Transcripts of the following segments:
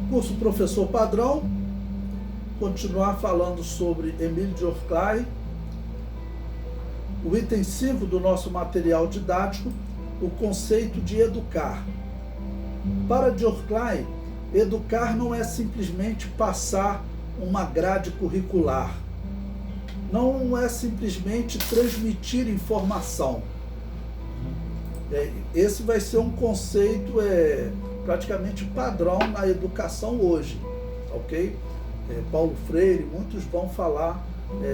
Curso Professor Padrão, continuar falando sobre Émile Durkheim, o item 5 do nosso material didático, o conceito de educar. Para Durkheim, educar não é simplesmente passar uma grade curricular, não é simplesmente transmitir informação. Esse vai ser um conceito praticamente padrão na educação hoje, ok? Paulo Freire, muitos vão falar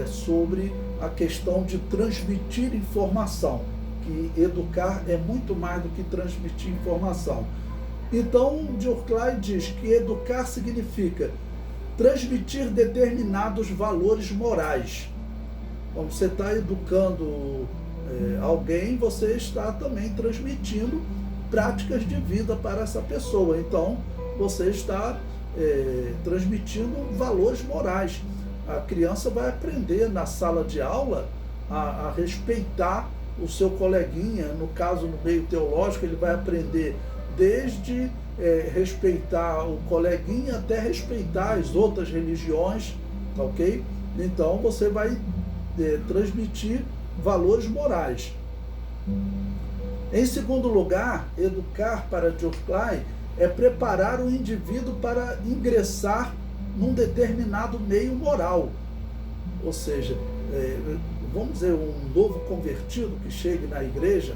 sobre a questão de transmitir informação, que educar é muito mais do que transmitir informação. Então, Durkheim diz que educar significa transmitir determinados valores morais. Quando você está educando alguém, você está também transmitindo práticas de vida para essa pessoa. Então, você está transmitindo valores morais. A criança vai aprender na sala de aula a respeitar o seu coleguinha. No caso, no meio teológico, ele vai aprender desde respeitar o coleguinha até respeitar as outras religiões, ok? Então, você vai transmitir valores morais. Em segundo lugar, educar para Durkheim é preparar o indivíduo para ingressar num determinado meio moral. Ou seja, vamos dizer, um novo convertido que chegue na igreja.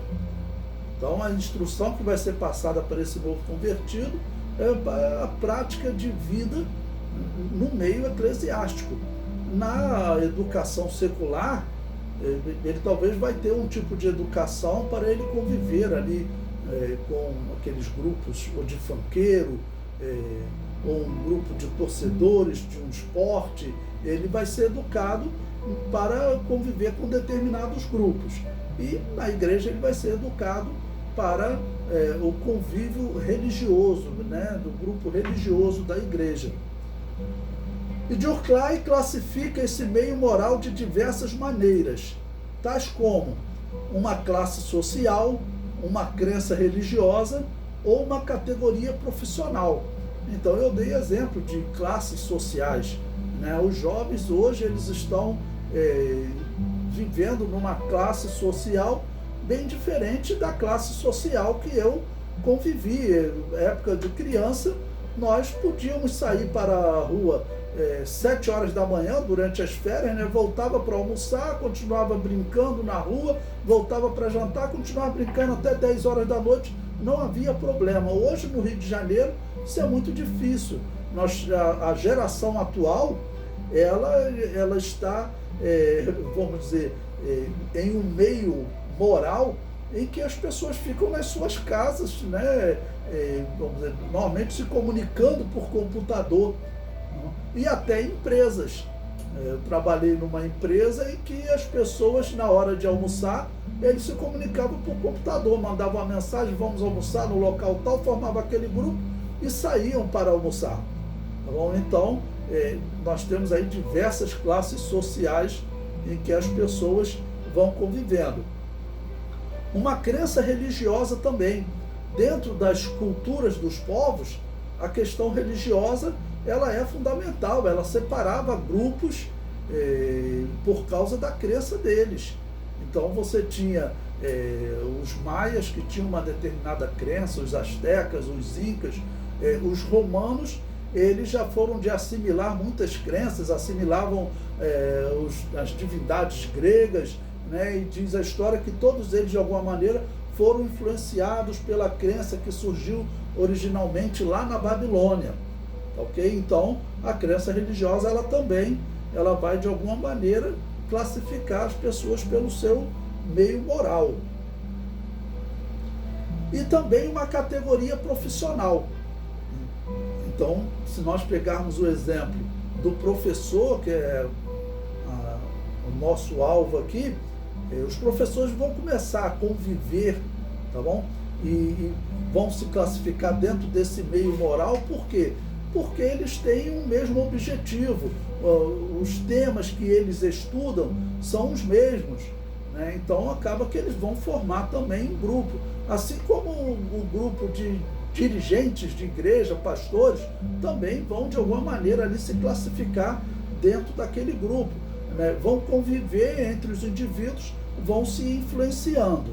Então, a instrução que vai ser passada para esse novo convertido é a prática de vida no meio eclesiástico. Na educação secular, ele talvez vai ter um tipo de educação para ele conviver ali com aqueles grupos, ou de funkeiro, ou um grupo de torcedores de um esporte. Ele vai ser educado para conviver com determinados grupos. E na igreja ele vai ser educado para o convívio religioso, né, do grupo religioso da igreja. E Durkheim classifica esse meio moral de diversas maneiras, tais como uma classe social, uma crença religiosa ou uma categoria profissional. Então eu dei exemplo de classes sociais, né? Os jovens hoje eles estão vivendo numa classe social bem diferente da classe social que eu convivi. Na época de criança, nós podíamos sair para a rua 7 horas da manhã durante as férias, né? Voltava para almoçar, continuava brincando na rua, voltava para jantar, continuava brincando até 10 horas da noite, não havia problema. Hoje no Rio de Janeiro isso é muito difícil. A geração atual, ela está, vamos dizer, em um meio moral em que as pessoas ficam nas suas casas, né? Vamos dizer, normalmente se comunicando por computador, e até empresas. Eu trabalhei numa empresa em que as pessoas, na hora de almoçar, eles se comunicavam por computador, mandavam uma mensagem, vamos almoçar no local tal, formavam aquele grupo e saíam para almoçar. Tá bom? Então, nós temos aí diversas classes sociais em que as pessoas vão convivendo. Uma crença religiosa também. Dentro das culturas dos povos, a questão religiosa ela é fundamental, ela separava grupos por causa da crença deles. Então você tinha os maias que tinham uma determinada crença, os astecas, os incas, os romanos, eles já foram de assimilar muitas crenças, assimilavam as divindades gregas, né? E diz a história que todos eles de alguma maneira foram influenciados pela crença que surgiu originalmente lá na Babilônia. Ok? Então, a crença religiosa, ela vai de alguma maneira classificar as pessoas pelo seu meio moral. E também uma categoria profissional. Então, se nós pegarmos o exemplo do professor, que é o nosso alvo aqui, os professores vão começar a conviver, tá bom? E vão se classificar dentro desse meio moral, por quê? Porque eles têm o mesmo objetivo, os temas que eles estudam são os mesmos, Então acaba que eles vão formar também um grupo, assim como o grupo de dirigentes de igreja, pastores, também vão de alguma maneira ali se classificar dentro daquele grupo, né? Vão conviver entre os indivíduos, vão se influenciando,